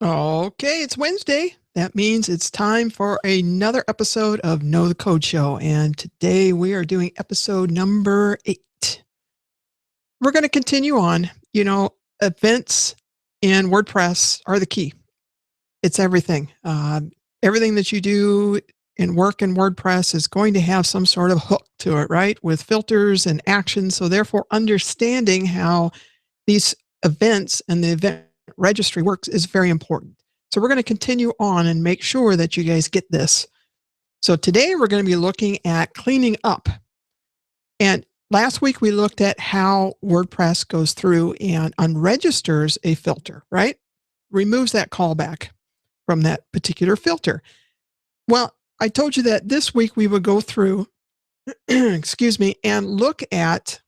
Okay, it's Wednesday. That means it's time for another episode of Know the Code Show. And today we are doing episode number 8. We're going to continue on. Events in WordPress are the key. It's everything. Everything that you do in work in WordPress is going to have some sort of hook to it, right? With filters and actions. So therefore, understanding how these events and the event registry works is very important. So we're going to continue on and make sure that you guys get this. So today we're going to be looking at cleaning up. And last week we looked at how WordPress goes through and unregisters a filter, right? Removes that callback from that particular filter. Well, I told you that this week we would go through, excuse me, and look at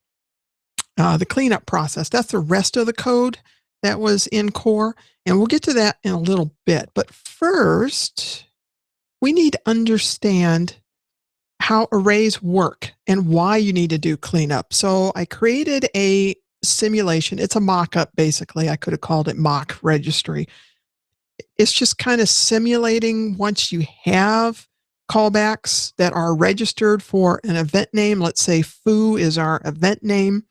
the cleanup process. That's the rest of the code that was in core. And we'll get to that in a little bit. But first, we need to understand how arrays work and why you need to do cleanup. So I created a simulation. It's a mock-up, basically. I could have called it mock registry. It's just kind of simulating once you have callbacks that are registered for an event name. Let's say foo is our event name.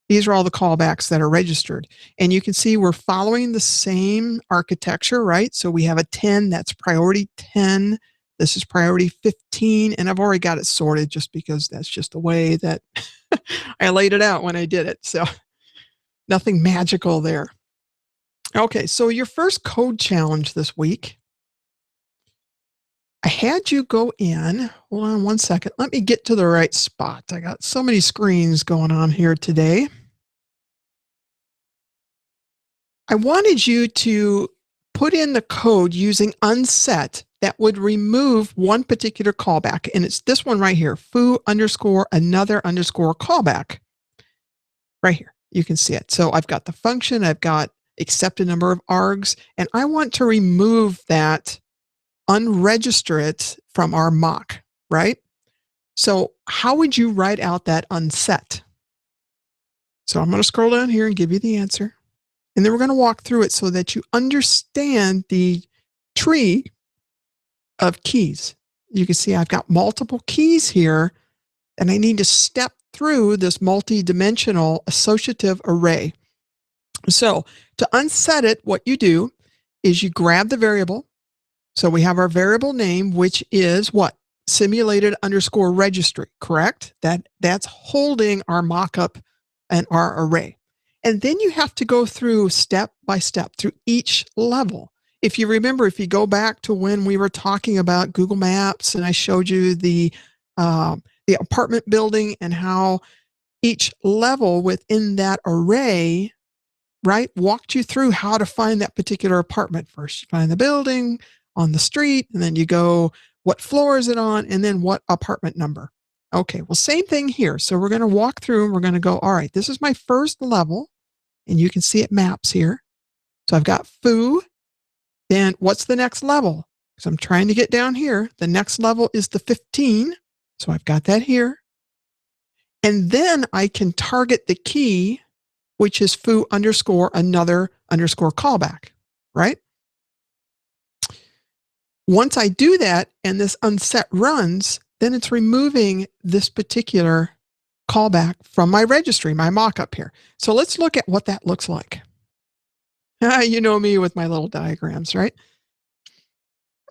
These are all the callbacks that are registered. And you can see we're following the same architecture, right? So we have a 10, that's priority 10. This is priority 15. And I've already got it sorted just because that's just the way that I laid it out when I did it. So nothing magical there. Okay, so your first code challenge this week, I had you go in, hold on one second. Let me get to the right spot. I got so many screens going on here today. I wanted you to put in the code using unset that would remove one particular callback. And it's this one right here, foo underscore another underscore callback. Right here, you can see it. So I've got the function, I've got accepted number of args, and I want to remove that, unregister it from our mock, right? So how would you write out that unset? So I'm going to scroll down here and give you the answer. And then we're going to walk through it so that you understand the tree of keys. You can see I've got multiple keys here, and I need to step through this multi-dimensional associative array. So to unset it, what you do is you grab the variable. So we have our variable name, which is what? Simulated underscore registry, correct? That's holding our mockup and our array. And then you have to go through step by step through each level. If you remember, if you go back to when we were talking about Google Maps and I showed you the apartment building and how each level within that array, right, walked you through how to find that particular apartment. First, you find the building on the street, and then you go, what floor is it on, and then what apartment number. Okay, well, same thing here. So we're going to walk through and we're going to go, all right, this is my first level, and you can see it maps here. So I've got foo. Then what's the next level? Because I'm trying to get down here. The next level is the 15. So I've got that here. And then I can target the key, which is foo underscore another underscore callback, right? Once I do that and this unset runs, then it's removing this particular callback from my registry, my mockup here. So let's look at what that looks like. You know me with my little diagrams, right?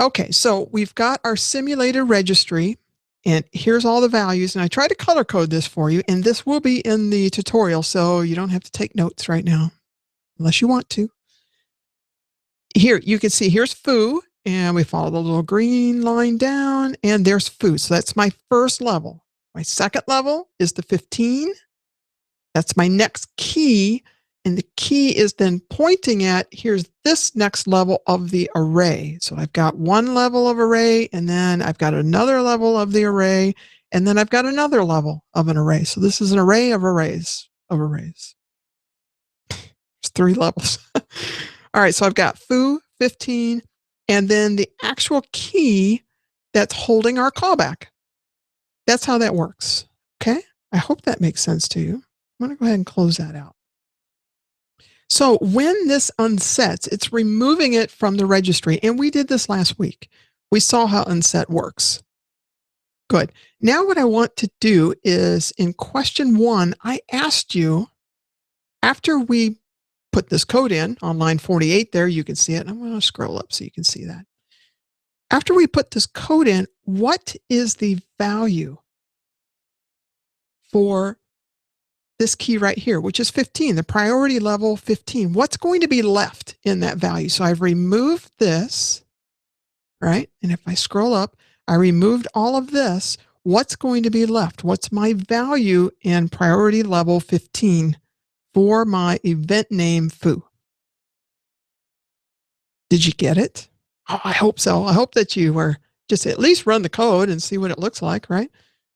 Okay, so we've got our simulated registry, and here's all the values. And I tried to color code this for you, and this will be in the tutorial, so you don't have to take notes right now, unless you want to. Here, you can see here's foo, and we follow the little green line down, and there's foo. So that's my first level. My second level is the 15. That's my next key. And the key is then pointing at, here's this next level of the array. So I've got one level of array, and then I've got another level of the array, and then I've got another level of an array. So this is an array of arrays of arrays. There's 3 levels. All right, so I've got foo, 15, and then the actual key that's holding our callback. That's how that works, okay? I hope that makes sense to you. I'm going to go ahead and close that out. So when this unsets, it's removing it from the registry. And we did this last week. We saw how unset works. Good. Now what I want to do is in question 1, I asked you, after we put this code in on line 48 there, you can see it. I'm going to scroll up so you can see that. After we put this code in, what is the value for this key right here, which is 15, the priority level 15? What's going to be left in that value? So I've removed this, right? And if I scroll up, I removed all of this. What's going to be left? What's my value in priority level 15 for my event name foo? Did you get it? Oh, I hope so. I hope that you were just at least run the code and see what it looks like, right?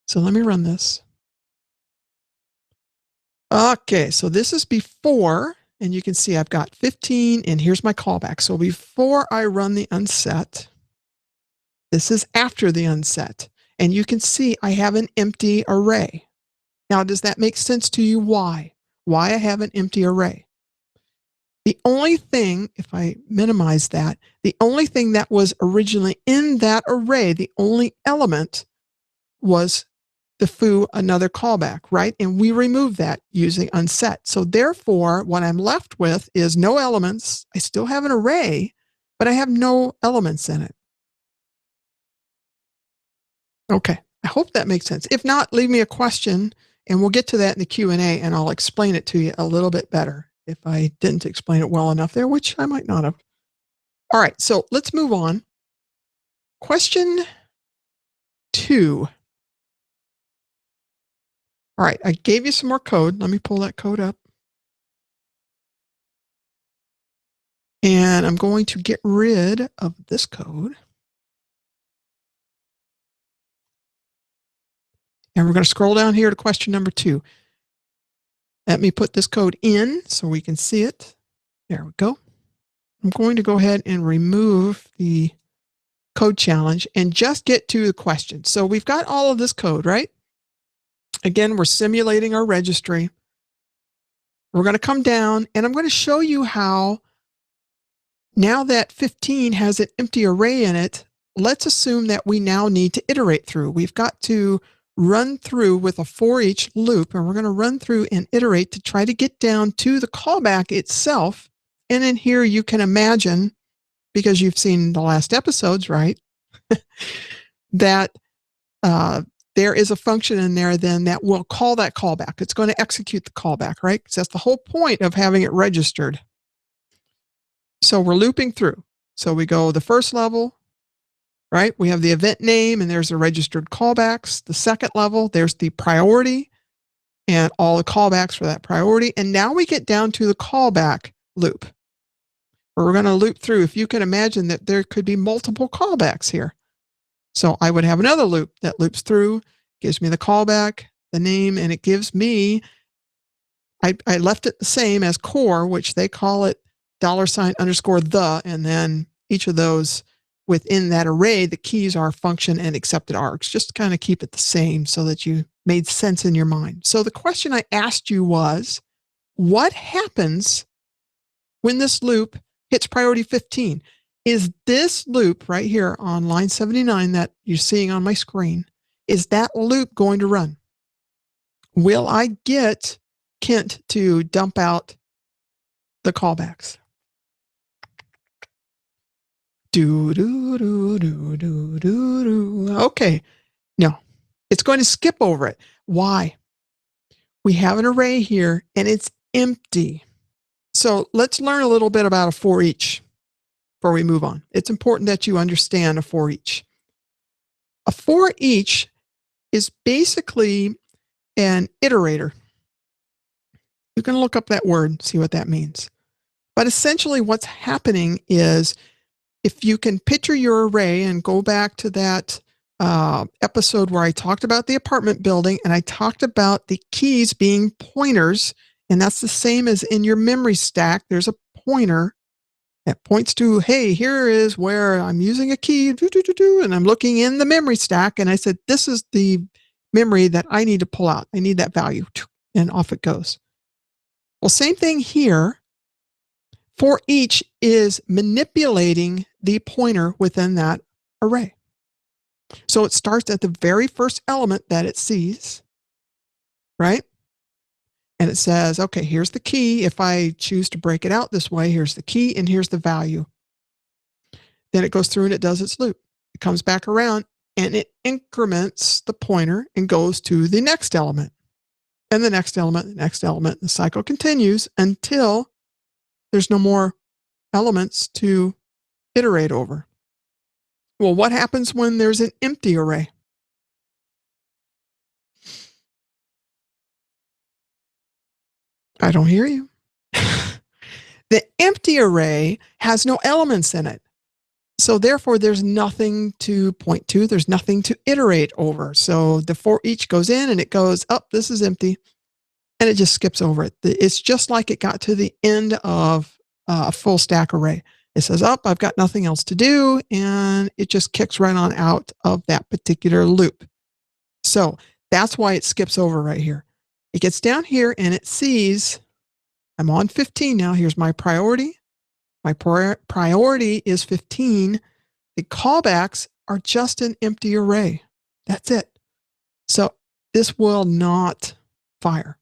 So let me run this. Okay, so this is before, and you can see I've got 15, and here's my callback. So before I run the unset, this is after the unset, and you can see I have an empty array. Now, does that make sense to you? Why? Why I have an empty array? The only thing, if I minimize that, the only thing that was originally in that array, the only element was the foo another callback, right? And we removed that using unset. So therefore, what I'm left with is no elements. I still have an array, but I have no elements in it. Okay, I hope that makes sense. If not, leave me a question and we'll get to that in the Q&A and I'll explain it to you a little bit better if I didn't explain it well enough there, which I might not have. All right, so let's move on. Question 2. All right, I gave you some more code. Let me pull that code up. And I'm going to get rid of this code. And we're going to scroll down here to question number 2. Let me put this code in so we can see it. There we go. I'm going to go ahead and remove the code challenge and just get to the question. So we've got all of this code, right? Again, we're simulating our registry. We're going to come down and I'm going to show you how, now that 15 has an empty array in it, let's assume that we now need to iterate through. We've got to run through with a for each loop, and we're going to run through and iterate to try to get down to the callback itself. And in here, you can imagine, because you've seen the last episodes, right, that there is a function in there then that will call that callback. It's going to execute the callback, right? Because that's the whole point of having it registered. So we're looping through. So we go the first level, right? We have the event name and there's the registered callbacks. The second level, there's the priority and all the callbacks for that priority. And now we get down to the callback loop, where we're going to loop through. If you can imagine that there could be multiple callbacks here. So I would have another loop that loops through, gives me the callback, the name, and it gives me, I left it the same as core, which they call it $_the, and then each of those within that array, the keys are function and accepted args, just to kind of keep it the same so that you made sense in your mind. So the question I asked you was, what happens when this loop hits priority 15? Is this loop right here on line 79 that you're seeing on my screen, is that loop going to run? Will I get Kent to dump out the callbacks? Okay, no, it's going to skip over it. Why? We have an array here and it's empty. So let's learn a little bit about a for each before we move on. It's important that you understand a for each. A for each is basically an iterator. You can look up that word, see what that means. But essentially what's happening is, if you can picture your array and go back to that episode where I talked about the apartment building and I talked about the keys being pointers, and that's the same as in your memory stack. There's a pointer that points to, hey, here is where I'm using a key, and I'm looking in the memory stack, and I said, this is the memory that I need to pull out. I need that value, and off it goes. Well, same thing here. For each is manipulating the pointer within that array. So it starts at the very first element that it sees, right? And it says, okay, here's the key. If I choose to break it out this way, here's the key and here's the value. Then it goes through and it does its loop. It comes back around and it increments the pointer and goes to the next element and the next element, the next element. The cycle continues until there's no more elements to iterate over. Well, what happens when there's an empty array? I don't hear you. The empty array has no elements in it. So therefore, there's nothing to point to. There's nothing to iterate over. So the for each goes in and it goes, oh, this is empty. And it just skips over it. It's just like it got to the end of a full stack array. It says, oh, I've got nothing else to do. And it just kicks right on out of that particular loop. So that's why it skips over right here. It gets down here and it sees, I'm on 15 now. Here's my priority. My priority is 15. The callbacks are just an empty array. That's it. So this will not fire.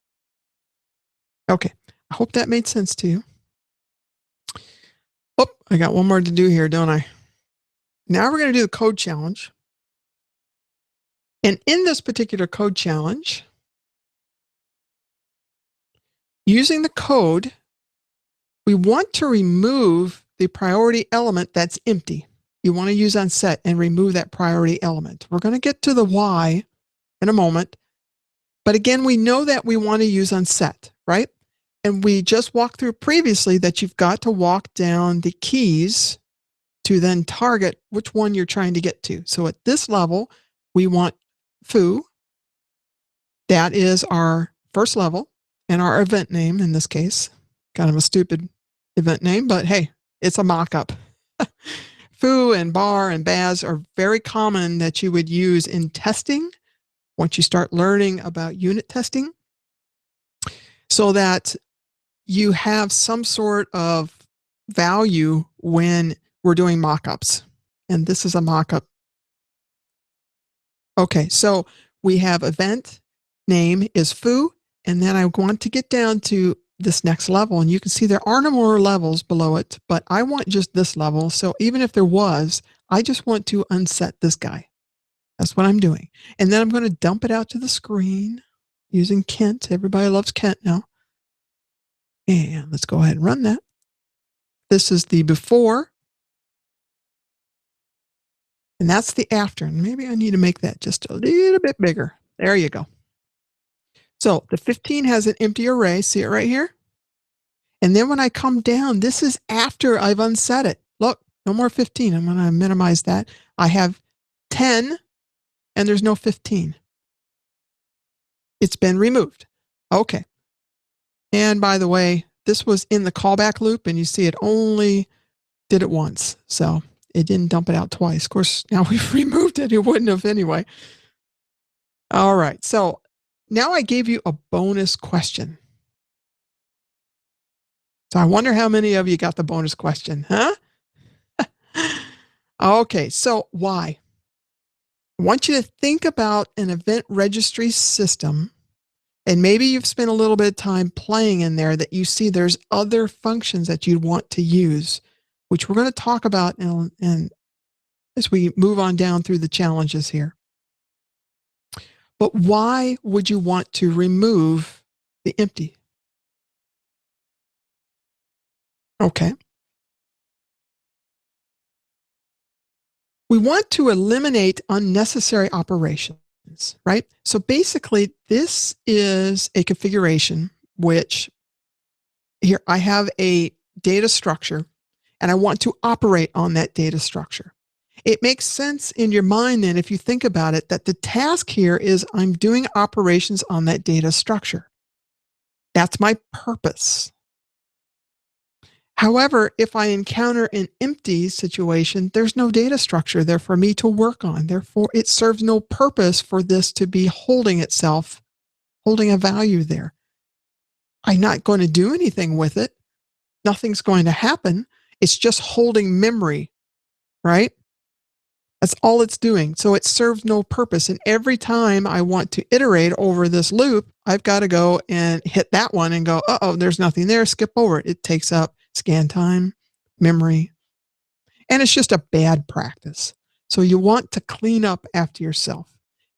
Okay. I hope that made sense to you. Oh, I got one more to do here, don't I? Now we're going to do the code challenge. And in this particular code challenge, using the code, we want to remove the priority element that's empty. You want to use unset and remove that priority element. We're going to get to the why in a moment. But again, we know that we want to use unset, right? And we just walked through previously that you've got to walk down the keys to then target which one you're trying to get to. So at this level, we want foo. That is our first level and our event name in this case. Kind of a stupid event name, but hey, it's a mock-up. Foo and bar and baz are very common that you would use in testing once you start learning about unit testing, so that you have some sort of value when we're doing mock-ups. And this is a mock-up. Okay, so we have event name is foo, and then I want to get down to this next level, and you can see there are no more levels below it, but I want just this level. So even if there was, I just want to unset this guy. That's what I'm doing. And then I'm going to dump it out to the screen using Kent. Everybody loves Kent now. And let's go ahead and run that. This is the before. And that's the after. And maybe I need to make that just a little bit bigger. There you go. So the 15 has an empty array. See it right here? And then when I come down, this is after I've unset it. Look, no more 15. I'm going to minimize that. I have 10 and there's no 15. It's been removed. Okay. And by the way, this was in the callback loop and you see it only did it once. So it didn't dump it out twice. Of course, now we've removed it. It wouldn't have anyway. All right. So now I gave you a bonus question. So I wonder how many of you got the bonus question, huh? Okay, so why? I want you to think about an event registry system, and maybe you've spent a little bit of time playing in there that you see there's other functions that you want to use, which we're going to talk about and as we move on down through the challenges here. But why would you want to remove the empty? Okay. We want to eliminate unnecessary operations, right? So basically, this is a configuration which here I have a data structure and I want to operate on that data structure. It makes sense in your mind then, if you think about it, that the task here is I'm doing operations on that data structure. That's my purpose. However, if I encounter an empty situation, there's no data structure there for me to work on. Therefore, it serves no purpose for this to be holding itself, holding a value there. I'm not going to do anything with it. nothing's going to happen. It's just holding memory, right? That's all it's doing. So it serves no purpose. And every time I want to iterate over this loop, I've got to go and hit that one and go, uh-oh, there's nothing there. Skip over it. It takes up scan time, memory, and it's just a bad practice. So you want to clean up after yourself.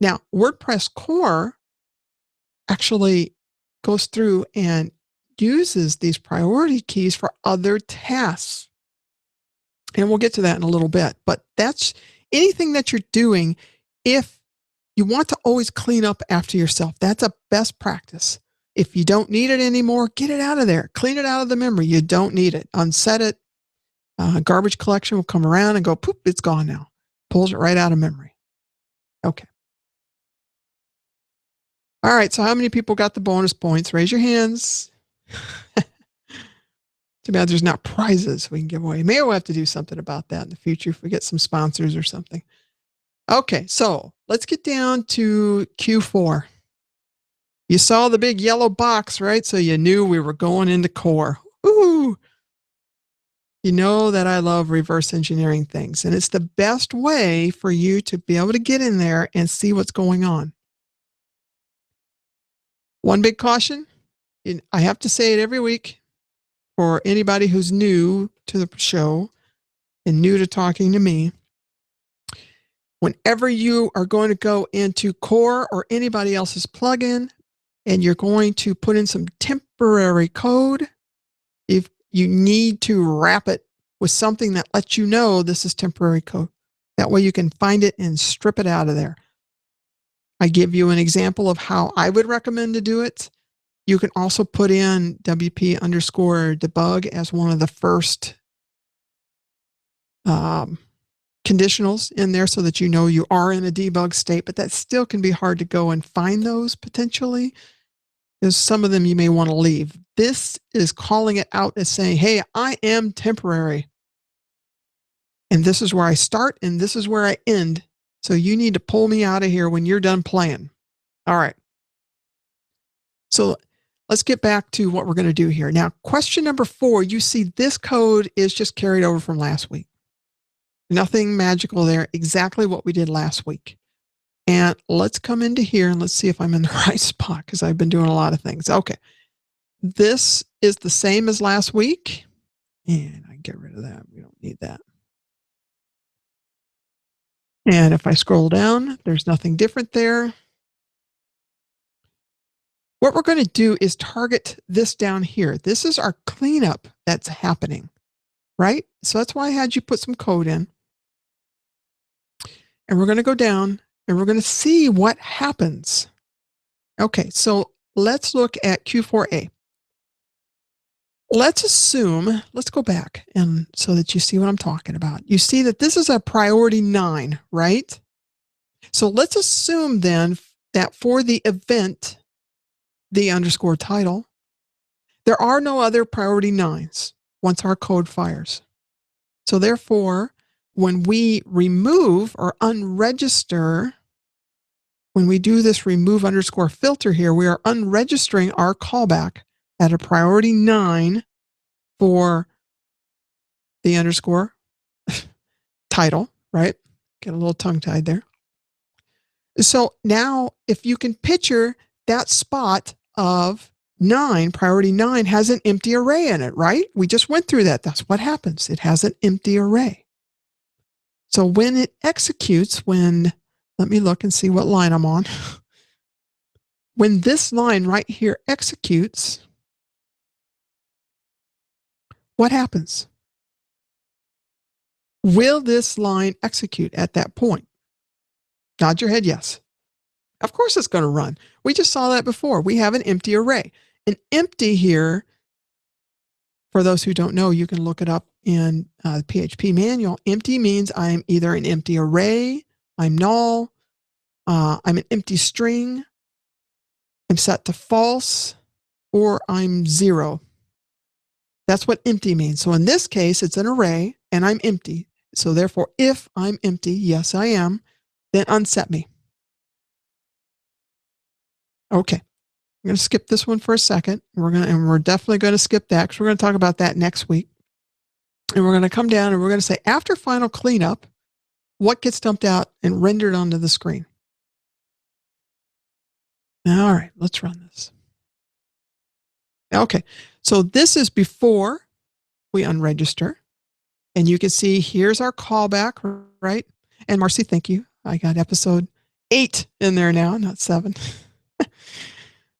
Now, WordPress core actually goes through and uses these priority keys for other tasks. And we'll get to that in a little bit. But that's anything that you're doing. If you want to always clean up after yourself, that's a best practice. If you don't need it anymore, get it out of there. Clean it out of the memory. You don't need it. Unset it. Garbage collection will come around and go, poop, it's gone now. Pulls it right out of memory. Okay. All right. So how many people got the bonus points? Raise your hands. Too bad there's not prizes we can give away. Maybe we'll have to do something about that in the future if we get some sponsors or something. Okay, so let's get down to Q4. You saw the big yellow box, right? So you knew we were going into core. Ooh! You know that I love reverse engineering things, and it's the best way for you to be able to get in there and see what's going on. One big caution, and I have to say it every week for anybody who's new to the show and new to talking to me. Whenever you are going to go into core or anybody else's plugin and you're going to put in some temporary code, if you need to wrap it with something that lets you know this is temporary code. That way you can find it and strip it out of there. I give you an example of how I would recommend to do it. You can also put in WP_debug as one of the first conditionals in there so that you know you are in a debug state, but that still can be hard to go and find those potentially. There's some of them you may want to leave. This is calling it out as saying, hey, I am temporary. And this is where I start and this is where I end. So you need to pull me out of here when you're done playing. All right. So let's get back to what we're going to do here. Now, question number 4, you see this code is just carried over from last week. Nothing magical there, exactly what we did last week. And let's come into here and let's see if I'm in the right spot because I've been doing a lot of things. Okay. This is the same as last week. And I get rid of that. We don't need that. And if I scroll down, there's nothing different there. What we're going to do is target this down here. This is our cleanup that's happening, right? So that's why I had you put some code in. And we're going to go down and we're going to see what happens. Okay, so let's look at Q4A. Let's assume, let's go back and so that you see what I'm talking about. You see that this is a priority 9, right? So let's assume then that for the event, the underscore title, there are no other priority 9s once our code fires. So therefore, when we remove or unregister, when we do this remove underscore filter here, we are unregistering our callback at a priority 9 for the underscore title, right? Get a little tongue-tied there. So now if you can picture that spot of 9, priority 9 has an empty array in it, right? We just went through that. That's what happens. It has an empty array. So when it executes, let me look and see what line I'm on. When this line right here executes, what happens? Will this line execute at that point? Nod your head, yes. Of course it's going to run. We just saw that before. We have an empty array. An empty here, for those who don't know, you can look it up in the PHP manual. Empty means I'm either an empty array, I'm null, I'm an empty string, I'm set to false, or I'm 0. That's what empty means. So in this case, it's an array and I'm empty. So therefore, if I'm empty, yes, I am, then unset me. Okay. I'm going to skip this one for a second. We're definitely going to skip that because we're going to talk about that next week. And we're going to come down and we're going to say, after final cleanup, what gets dumped out and rendered onto the screen? All right, let's run this. Okay, so this is before we unregister. And you can see here's our callback, right? And Marcy, thank you. I got episode 8 in there now, not 7.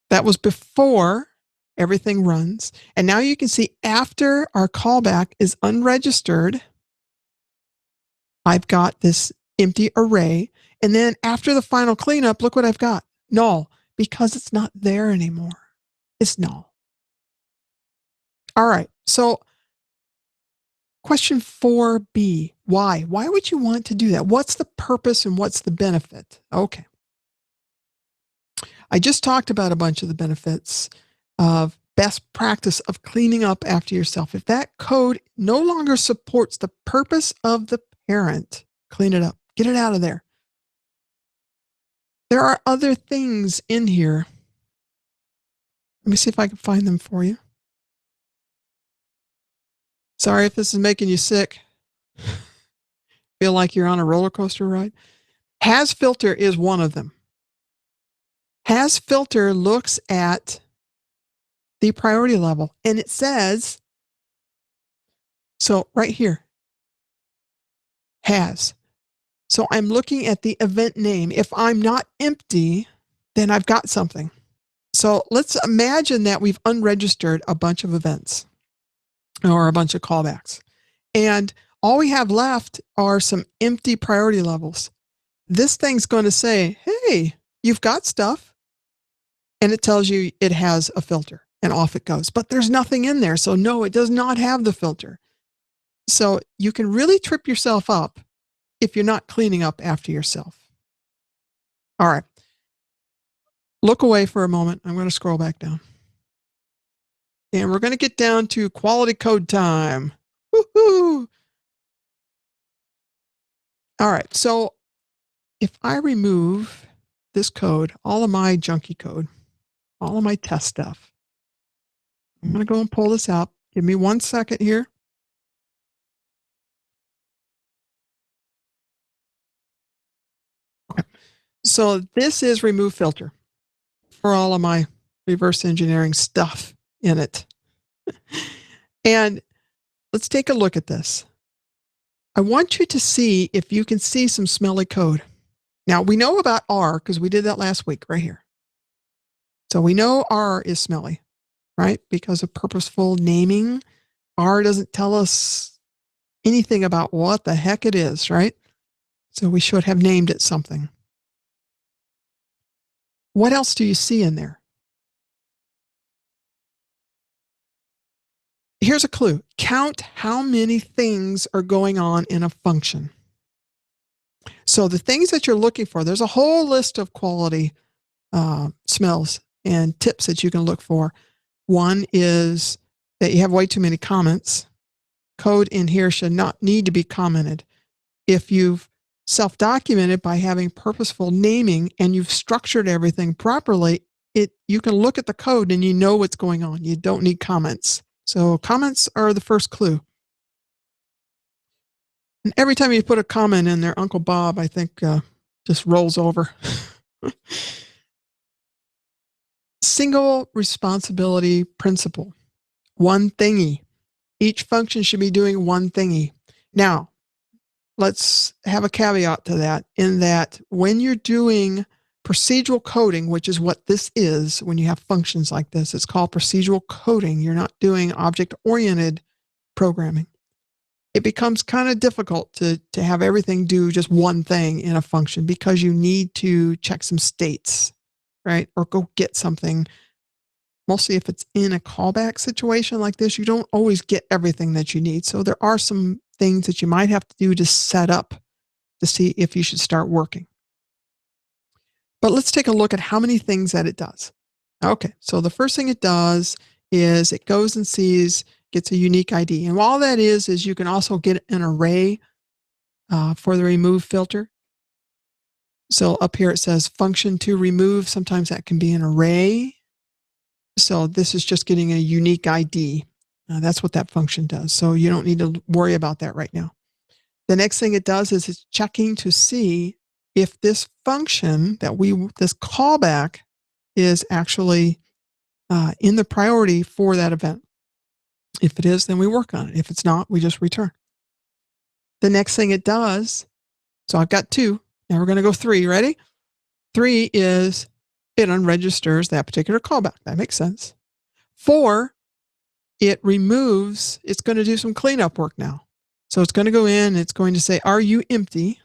That was before everything runs. And now you can see after our callback is unregistered, I've got this empty array. And then after the final cleanup, look what I've got. Null, because it's not there anymore. It's null. All right. So question 4B, why? Why would you want to do that? What's the purpose and what's the benefit? Okay. I just talked about a bunch of the benefits of best practice of cleaning up after yourself. If that code no longer supports the purpose of the parent, clean it up. Get it out of there. There are other things in here. Let me see if I can find them for you. Sorry if this is making you sick. Feel like you're on a roller coaster ride. Has filter is one of them. Has filter looks at the priority level and it says, so right here, has. So I'm looking at the event name. If I'm not empty, then I've got something. So let's imagine that we've unregistered a bunch of events or a bunch of callbacks. And all we have left are some empty priority levels. This thing's going to say, hey, you've got stuff. And it tells you it has a filter and off it goes. But there's nothing in there. So no, it does not have the filter. So you can really trip yourself up if you're not cleaning up after yourself. All right. Look away for a moment. I'm going to scroll back down. And we're going to get down to quality code time. Woohoo! All right. So if I remove this code, all of my junky code, all of my test stuff, I'm going to go and pull this out. Give me 1 second here. Okay. So this is remove filter for all of my reverse engineering stuff in it. And let's take a look at this. I want you to see if you can see some smelly code. Now we know about R because we did that last week right here. So we know R is smelly, right? Because of purposeful naming. R doesn't tell us anything about what the heck it is, right? So we should have named it something. What else do you see in there? Here's a clue. Count how many things are going on in a function. So the things that you're looking for, there's a whole list of quality smells and tips that you can look for. One is that you have way too many comments. Code in here should not need to be commented. If you've self-documented by having purposeful naming and you've structured everything properly, you can look at the code and you know what's going on. You don't need comments. So comments are the first clue. And every time you put a comment in there, Uncle Bob, I think, just rolls over. Single responsibility principle. One thingy. Each function should be doing one thingy. Now, let's have a caveat to that in that when you're doing procedural coding, which is what this is, when you have functions like this, it's called procedural coding. You're not doing object-oriented programming. It becomes kind of difficult to have everything do just one thing in a function because you need to check some states, right? Or go get something. Mostly if it's in a callback situation like this, you don't always get everything that you need. So there are some things that you might have to do to set up to see if you should start working. But let's take a look at how many things that it does. Okay, so the first thing it does is it goes and sees, gets a unique ID. And all that is you can also get an array for the remove filter. So up here it says function to remove. Sometimes that can be an array. So this is just getting a unique ID. That's what that function does. So you don't need to worry about that right now. The next thing it does is it's checking to see if this function this callback is actually in the priority for that event. If it is, then we work on it. If it's not, we just return. The next thing it does, so I've got 2. Now we're going to go 3. Ready? 3 is it unregisters that particular callback. That makes sense. 4, it's going to do some cleanup work now. So it's going to go in, it's going to say, are you empty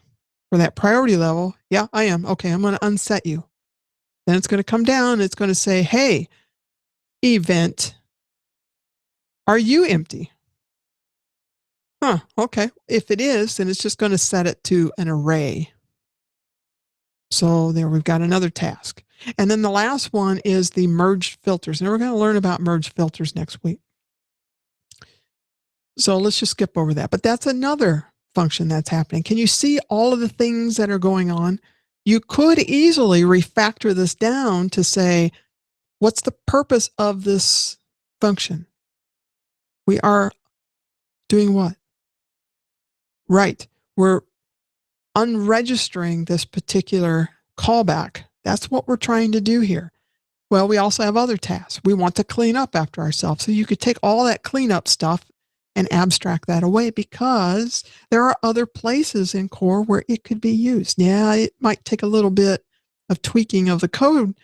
for that priority level? Yeah, I am. Okay, I'm going to unset you. Then it's going to come down, it's going to say, hey, event, are you empty? Huh, okay. If it is, then it's just going to set it to an array. So there we've got another task. And then the last one is the merged filters. And we're going to learn about merged filters next week. So let's just skip over that. But that's another function that's happening. Can you see all of the things that are going on? You could easily refactor this down to say, what's the purpose of this function? We are doing what? Right. We're unregistering this particular callback. That's what we're trying to do here. Well, we also have other tasks. We want to clean up after ourselves. So you could take all that cleanup stuff and abstract that away because there are other places in core where it could be used. Yeah, it might take a little bit of tweaking of the code,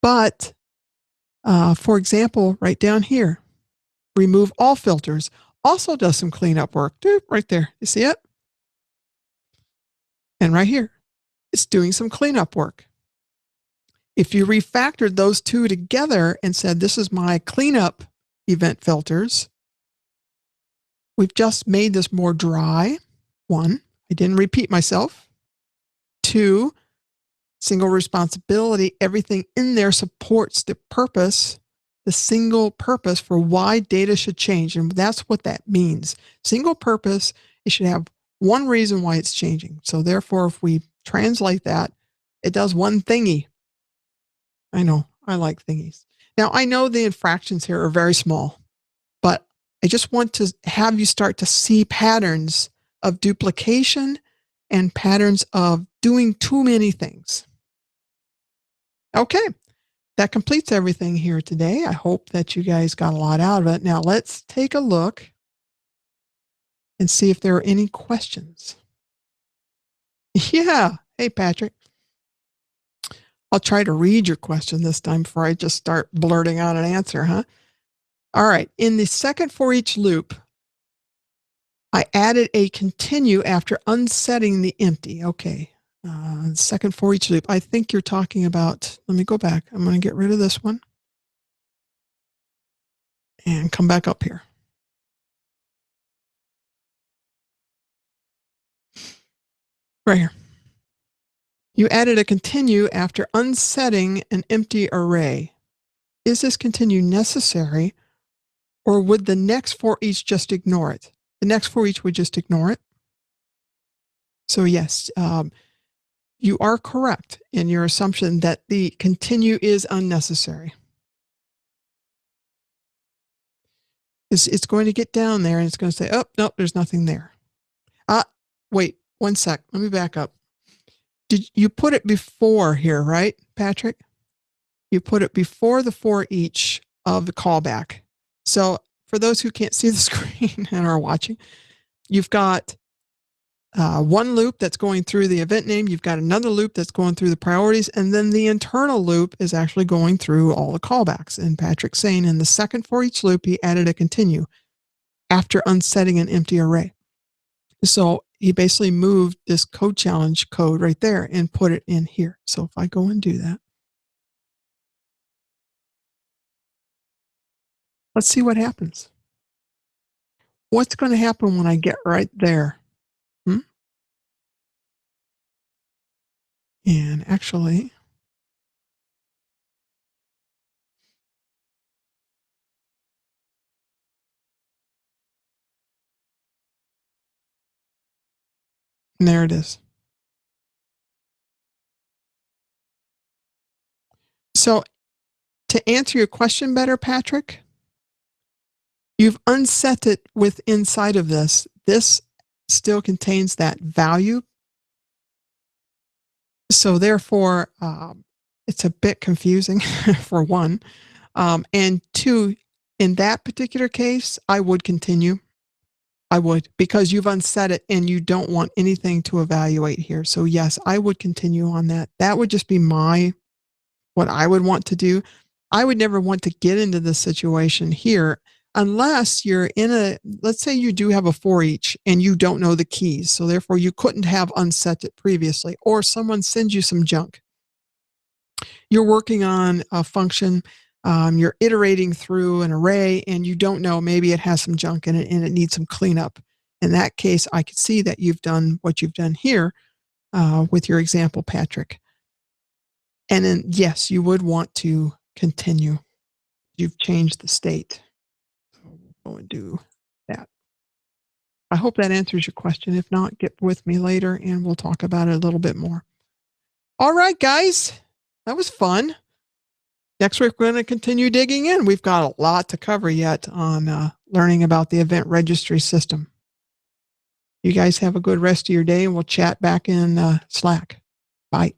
but for example, right down here, remove all filters also does some cleanup work. Right there. You see it? And right here, it's doing some cleanup work. If you refactored those 2 together and said, this is my cleanup event filters, we've just made this more dry. 1, I didn't repeat myself. 2, single responsibility. Everything in there supports the purpose, the single purpose for why data should change. And that's what that means. Single purpose, it should have one reason why it's changing. So therefore, if we translate that, it does one thingy. I know, I like thingies. Now, I know the infractions here are very small, but I just want to have you start to see patterns of duplication and patterns of doing too many things. Okay, that completes everything here today. I hope that you guys got a lot out of it. Now, let's take a look and see if there are any questions. Yeah. Hey, Patrick. I'll try to read your question this time before I just start blurting out an answer, huh? All right. In the second for each loop, I added a continue after unsetting the empty. Okay. Second for each loop. I think you're talking about, let me go back. I'm going to get rid of this one and come back up here. Right here. You added a continue after unsetting an empty array. Is this continue necessary, or would the next for each just ignore it? The next for each would just ignore it. So yes, you are correct in your assumption that the continue is unnecessary. It's going to get down there and it's going to say, oh, no, there's nothing there. Wait, 1 sec. Let me back up. Did you put it before here, right, Patrick? You put it before the for each of the callback. So for those who can't see the screen and are watching, you've got one loop that's going through the event name. You've got another loop that's going through the priorities. And then the internal loop is actually going through all the callbacks. And Patrick's saying in the second for each loop, he added a continue after unsetting an empty array. So he basically moved this code challenge code right there and put it in here. So if I go and do that, let's see what happens. What's going to happen when I get right there? And actually, there it is. So To answer your question better, Patrick, you've unset it with inside of this. This still contains that value. So therefore, it's a bit confusing for one. And two, in that particular case, I would continue. I would, because you've unset it and you don't want anything to evaluate here. So yes, I would continue on that. That would just be what I would want to do. I would never want to get into this situation here unless you're let's say you do have a for each and you don't know the keys. So therefore you couldn't have unset it previously, or someone sends you some junk. You're working on a function, you're iterating through an array and you don't know, maybe it has some junk in it and it needs some cleanup. In that case, I could see that you've done what you've done here with your example, Patrick. And then, yes, you would want to continue. You've changed the state. So we'll go and do that. I hope that answers your question. If not, get with me later and we'll talk about it a little bit more. All right, guys, that was fun. Next week, we're going to continue digging in. We've got a lot to cover yet on learning about the Event Registry System. You guys have a good rest of your day, and we'll chat back in Slack. Bye.